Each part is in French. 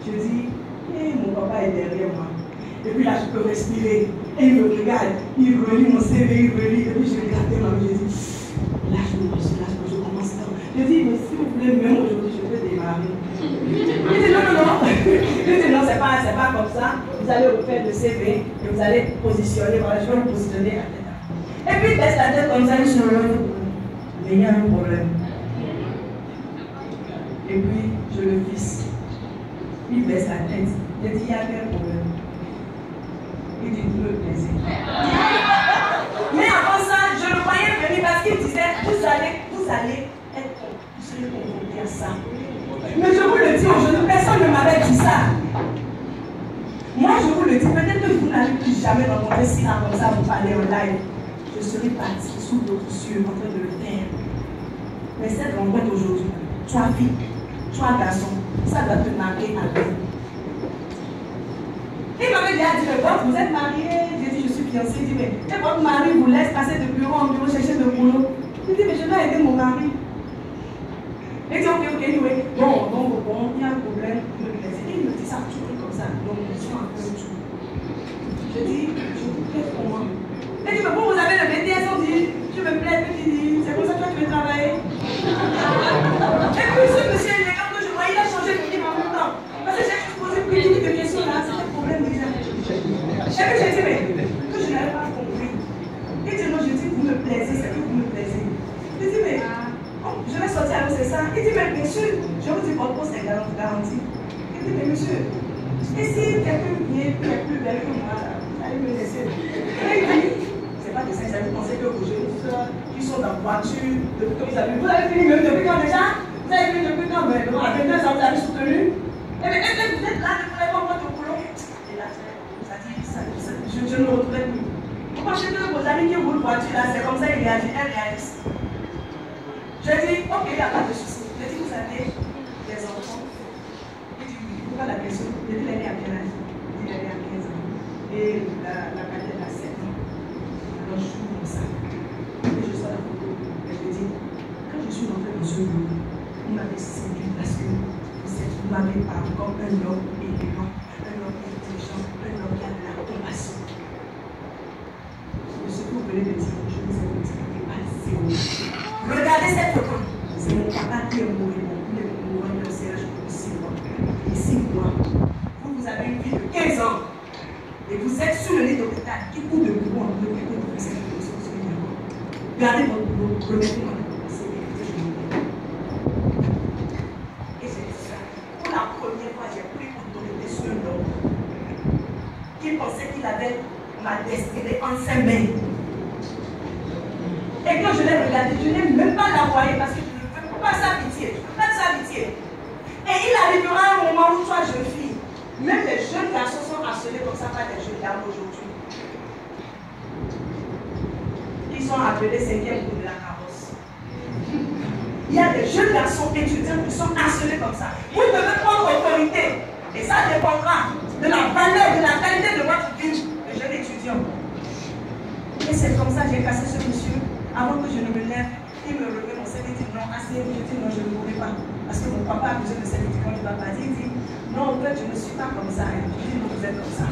Je dis, mon papa est derrière moi. Et puis là, je peux respirer. Et il me regarde, il relit mon CV, il relit. Et puis je regarde ma main, je dis, lâche-moi, je commence là. Je dis, mais si vous voulez, même aujourd'hui, je peux démarrer. Il dit, non. Il dit, non, c'est pas comme ça. Vous allez refaire le CV et vous allez positionner. Voilà, je vais vous positionner à tête. Et puis il baisse la tête comme ça, il se relève. Mais il y a un problème. Et puis, je le fisse. Il baisse la tête. Je dis, il y a quel problème? Il dit, vous me plaisez. Mais avant ça, je le voyais venir parce qu'il disait, vous allez confrontés à ça. Mais je vous le dis aujourd'hui, personne ne m'avait dit ça. Moi, je vous le dis, peut-être que vous n'allez plus jamais rencontrer Sina comme ça, vous parlez en live. Je serai partie sous d'autres cieux en train de le faire. Mais cette rencontre aujourd'hui, toi fille, toi garçon, ça doit te marquer à vie. Il m'avait déjà dit, vous êtes marié? J'ai dit, je suis fiancée. Il dit, mais et votre mari vous laisse passer de bureau en bureau chercher de boulot? Il dit, mais je dois aider mon mari. Il dit, ok, anyway. Bon, il y a un problème. Il me dit ça toujours comme ça. Donc, je suis un peu tout. Je dis, je vous plais pour moi. Il dit, mais bon, vous avez le BTS, on dit, je me plais, c'est comme ça que tu veux travailler. Et puis, ce monsieur, il est comme que je vois, il a changé de vie en même temps. Parce que j'ai posé plus de questions là, c'est un problème déjà. Et puis, j'ai dit, mais que je n'avais pas compris. Il dit, non, je dis, vous me plaisez, c'est que vous me plaisez. Il dit, mais je vais sortir avec c'est ça. Il dit, mais monsieur, je vous dis, votre poste est garanti. Il dit, mais monsieur, et si quelqu'un vient qui est plus belle que moi, là, vous allez me laisser. Et il dit, c'est pas de ça, vous pensez que vos jeunes soeurs qui sont en voiture, depuis que vous avez fini même depuis quand déjà? Vous avez fini depuis quand? Mais à 22 ans, vous avez soutenu. Et bien, vous êtes là, vous n'avez pas votre boulot. Et là, ça dit, je ne me retrouvais plus. Vous pensez que vos amis qui roulent voiture là, c'est comme ça, ils réagissent, elles réagissent. Je dis, ok, il n'y a pas de souci. Je dis, vous avez des enfants? Il dit, oui. Pourquoi la question? Je dis, elle est à quel âge? Il dit, elle est à 15 ans. Et la cadette a 7 ans. Alors, je suis comme ça. Et je sors la photo. Et je dis, quand je suis rentrée dans ce bureau, on m'avait séduit parce que vous m'avez pas encore un homme élégant, un homme intelligent, un homme qui a de la compassion. Et ce que vous venez de dire, je vous ai dit, pas zéro. Regardez cette photo. C'est mon papa qui est mort. Il est mort de CH pour 6 mois. Et 6 mois. Vous avez une fille de 15 ans. Et vous êtes sur le lit d'hôpital. Qui court de boulot en train de faire cette position sur le lit. Gardez votre boulot. Remettez-moi la pensée. Et c'est ça. Pour la première fois, j'ai pris autorité sur un homme qui pensait qu'il avait ma destinée en ses mains. Et quand je l'ai regardé, je n'ai même pas l'envoyé parce que je ne veux pas sa pitié. Je ne veux pas de sa pitié. Et il arrivera un moment où toi, jeune fille, même les jeunes garçons sont harcelés comme ça par les jeunes dames aujourd'hui. Ils sont appelés 5e groupe de la carrosse. Il y a des jeunes garçons étudiants qui sont harcelés comme ça. Vous devez prendre autorité. Et ça dépendra de la valeur, de la qualité de votre vie, les jeunes étudiants. Et c'est comme ça que j'ai cassé ce monsieur. Avant que je ne me lève, il me remet mon CV, il dit non, assez, je dis non, je ne pourrai pas. Parce que mon papa a besoin de cette éducation, il ne va pas dire, il dit non, en fait, je ne suis pas comme ça. Je dis non, vous êtes comme ça.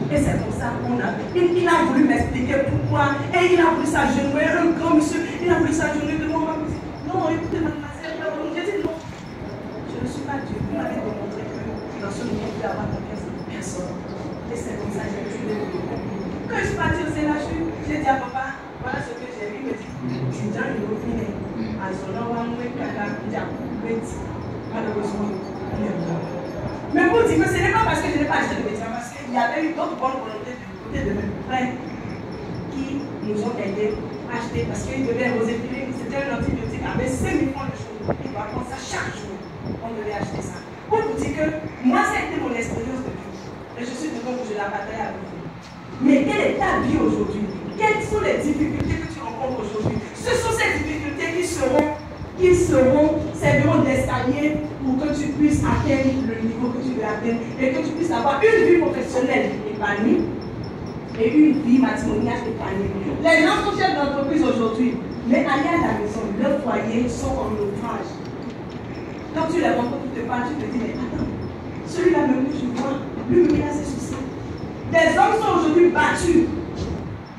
Et c'est comme ça qu'on a. Il a voulu m'expliquer pourquoi. Et il a voulu s'agenouiller, un grand monsieur, il a voulu s'agenouiller devant moi. Non, écoutez, mademoiselle, j'ai dit non. Je ne suis pas Dieu. Vous m'avez démontré que dans ce moment, vous pouvez avoir confiance en personne. Et c'est comme ça que j'ai tué le boulot. Quand je suis partie au Sénat, j'ai dit à papa, voilà ce que j'ai vu, il me dit, tu viens de revenir. À son nom, on va malheureusement, on est mort. Mais pour dire que ce n'est pas parce que je n'ai pas acheté de médicaments, parce qu'il y avait eu d'autres bonnes volontés du côté de mes frères qui nous ont aidés à acheter, parce qu'ils devaient roséphiliner, c'était un antibiotique avec 5 000 francs de choses. Il doit prendre ça chaque jour. On devait acheter ça. Pour vous dire que moi, ça a été mon expérience de vie. Et je suis devant vous, je la bataille avec vous. Mais quelle est ta vie aujourd'hui? Quelles sont les difficultés que tu rencontres aujourd'hui? Ce sont ces difficultés qui serviront d'escalier pour que tu puisses atteindre le niveau que tu veux atteindre et que tu puisses avoir une vie professionnelle épanouie et une vie matrimoniale épanouie. Les gens sont chefs d'entreprise aujourd'hui, mais allez à la maison, leurs foyers sont en naufrage. Quand tu les rencontres, tu te parles, tu te dis, mais attends, vois, lui, il a ses soucis. Des hommes sont aujourd'hui battus.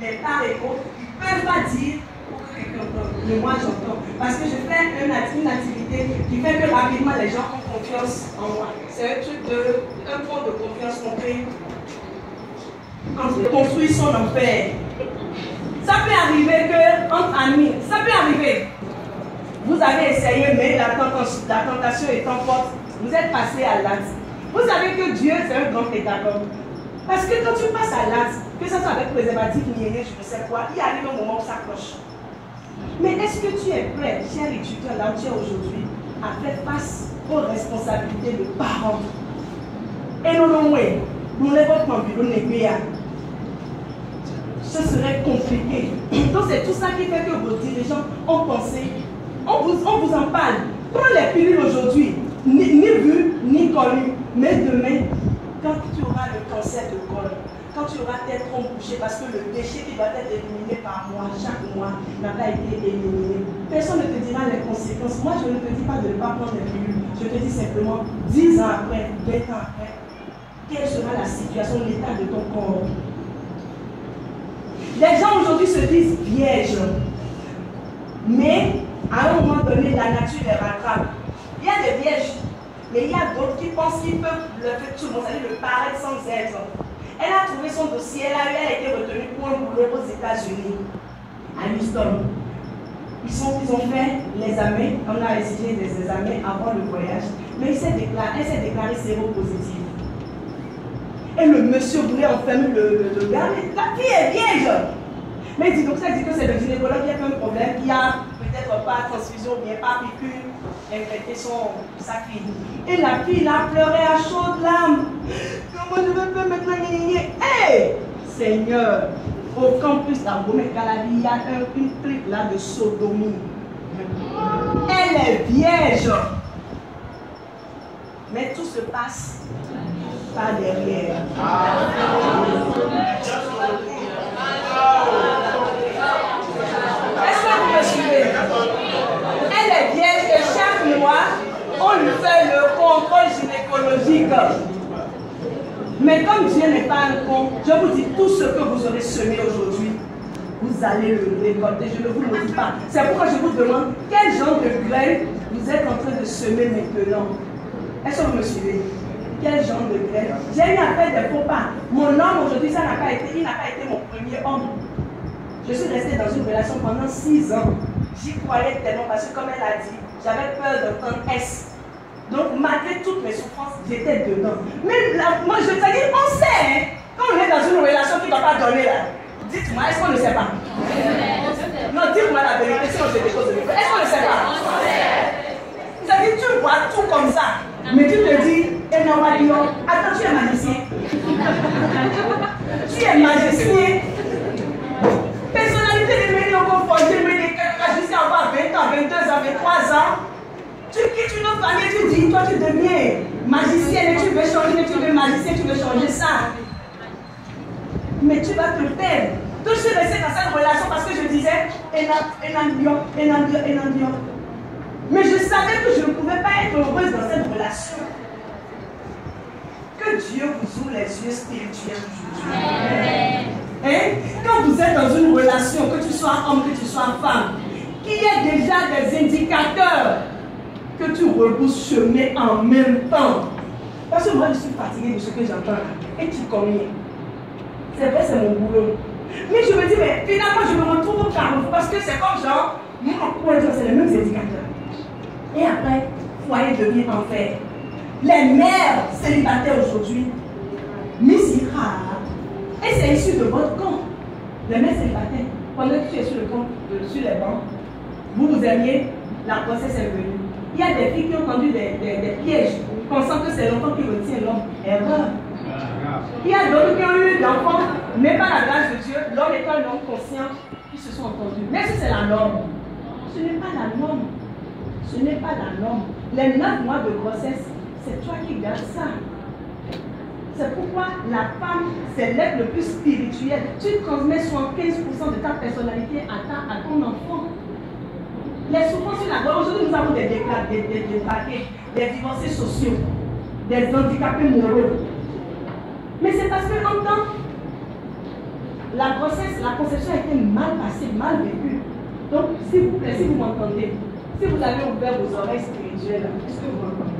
Les parts égaux, ils ne peuvent pas dire pour que quelqu'un entende. Mais moi, j'entends. Parce que je fais une activité qui fait que rapidement les gens ont confiance en moi. C'est un truc un point de confiance qu'on fait quand on construit son enfer. Ça peut arriver que, entre amis, ça peut arriver. Vous avez essayé, mais la tentation étant forte, vous êtes passé à l'acte. Vous savez que Dieu, c'est un grand pédagogue. Parce que quand tu passes à l'acte, que ce soit avec préservatif, niainé, je ne sais quoi, il arrive un moment où ça cloche. Mais est-ce que tu es prêt, cher étudiant, là où tu es aujourd'hui, à faire face aux responsabilités de parents? Et non, non, oui, nous ne votre bureau n'est pas. Ce serait compliqué. Donc c'est tout ça qui fait que vos dirigeants ont pensé, on vous en parle. Prends les pilules aujourd'hui, ni vu, ni connu, mais demain, quand tu auras le cancer de col, quand tu auras tes troncs bouchés, parce que le déchet qui doit être éliminé par mois, chaque mois, n'a pas été éliminé. Personne ne te dira les conséquences. Moi, je ne te dis pas de ne pas prendre les pilules. Je te dis simplement, 10 ans après, 20 ans après, quelle sera la situation, l'état de ton corps? Les gens aujourd'hui se disent vierges. Mais, à un moment donné, la nature les rattrape. Il y a des vierges. Mais il y a d'autres qui pensent qu'ils peuvent le faire tout le monde, c'est-à-dire le paraître sans être. Elle a trouvé son dossier, elle a été retenue pour un boulot aux États-Unis, à Houston. Ils ont fait l'examen, on a exigé des examens avant le voyage, mais elle s'est déclarée séropositive. Et le monsieur voulait enfermer le gars, mais la fille est vierge. Mais il dit donc ça dit que c'est le gynécologue qui a fait un problème, qui a peut-être pas transfusion, bien pas piqûre, infecté sa fille. Et la fille a pleuré à chaudes larmes. Comment je vais faire maintenant? Hé, Seigneur, au campus à Gomé-Calabi, il y a une truc là de sodomie. Elle est vierge. Mais tout se passe par derrière. Est-ce que vous me suivez? Elle est vierge et chaque mois, on lui fait le contrôle gynécologique. Mais comme Dieu n'est pas un con, je vous dis, tout ce que vous aurez semé aujourd'hui, vous allez le récolter. Je ne vous le dis pas. C'est pourquoi je vous demande quel genre de graines vous êtes en train de semer maintenant. Est-ce que vous me suivez? Quel genre de graines? J'ai eu à faire des faux pas. Mon homme aujourd'hui, il n'a pas été mon premier homme. Je suis restée dans une relation pendant 6 ans. J'y croyais tellement parce que comme elle a dit, j'avais peur d'entendre S. Donc malgré toutes mes souffrances, j'étais dedans. Mais là, moi je te dis, on sait, hein, quand on est dans une relation qui ne va pas donner là, dites-moi, est-ce qu'on ne sait pas? Non, dites-moi la vérité, sinon je dépose de est-ce qu'on ne sait pas? C'est-à-dire, tu vois tout comme ça, mais tu te dis, attends, tu es magicien. Tu es magicien. Personnalité de médias confondue, mais jusqu'à avoir 20 ans, 22 ans, 23 ans, tu quittes une autre famille, tu dis, toi tu deviens magicienne et tu veux changer, tu veux magicien, tu veux changer ça. Mais tu vas te perdre. Donc je suis restée dans cette relation parce que je disais, Enambion. Mais je savais que je ne pouvais pas être heureuse dans cette relation. Que Dieu vous ouvre les yeux spirituels aujourd'hui. Hein? Quand vous êtes dans une relation, que tu sois homme, que tu sois femme, qu'il y ait déjà des indicateurs que tu rebousses chemin en même temps. Parce que moi je suis fatiguée de ce que j'entends et tu connais. C'est vrai, c'est mon boulot. Mais je me dis, mais finalement je me retrouve au carrefour parce que c'est comme genre, c'est les mêmes indicateurs. Et après, foyer devient enfer. Les mères célibataires aujourd'hui, misira. Et c'est issu de votre camp. Les mères célibataires, pendant que tu es sur le camp, sur les bancs, vous aimiez, la grossesse est venue. Il y a des filles qui ont tendu des pièges, pensant que c'est l'enfant qui retient l'homme. Erreur. Il y a d'autres qui ont eu l'enfant, mais par la grâce de Dieu, l'homme étant un homme conscient, qui se sont entendus. Mais si c'est la norme, ce n'est pas la norme. Ce n'est pas la norme. Les 9 mois de grossesse, c'est toi qui gardes ça. C'est pourquoi la femme, c'est l'être le plus spirituel. Tu transmets 75% de ta personnalité à ton enfant. Les souffrances sur la voie. Aujourd'hui, nous avons des détraqués, des divorcés sociaux, des handicapés moraux. Mais c'est parce que en temps, la grossesse, la conception a été mal passée, mal vécue. Donc, s'il vous plaît, si vous m'entendez, si vous avez ouvert vos oreilles spirituelles, est-ce que vous m'entendez?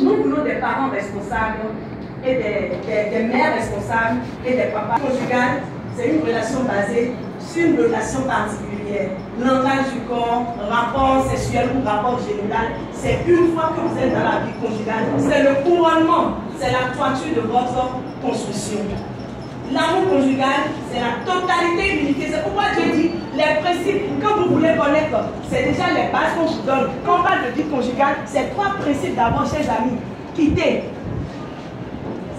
Nous voulons des parents responsables et des mères responsables et des papas conjugales. C'est une relation basée sur une relation particulière. Langage du corps, rapport sexuel ou rapport génital, c'est une fois que vous êtes dans la vie conjugale. C'est le couronnement, c'est la toiture de votre construction. L'amour conjugal, c'est la totalité l'unité. C'est pourquoi Dieu dit les principes, quand vous voulez connaître, c'est déjà les bases qu'on vous donne. Quand on parle de vie conjugale, c'est 3 principes d'abord, chers amis. Quitter,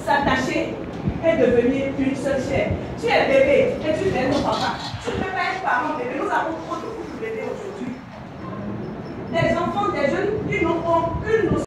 s'attacher et devenir une seule chair. Tu es bébé et tu es ton papa. Tu ne peux pas être parent bébé. Nous avons trop de bébés aujourd'hui. Des enfants, des jeunes qui n'ont aucune notion.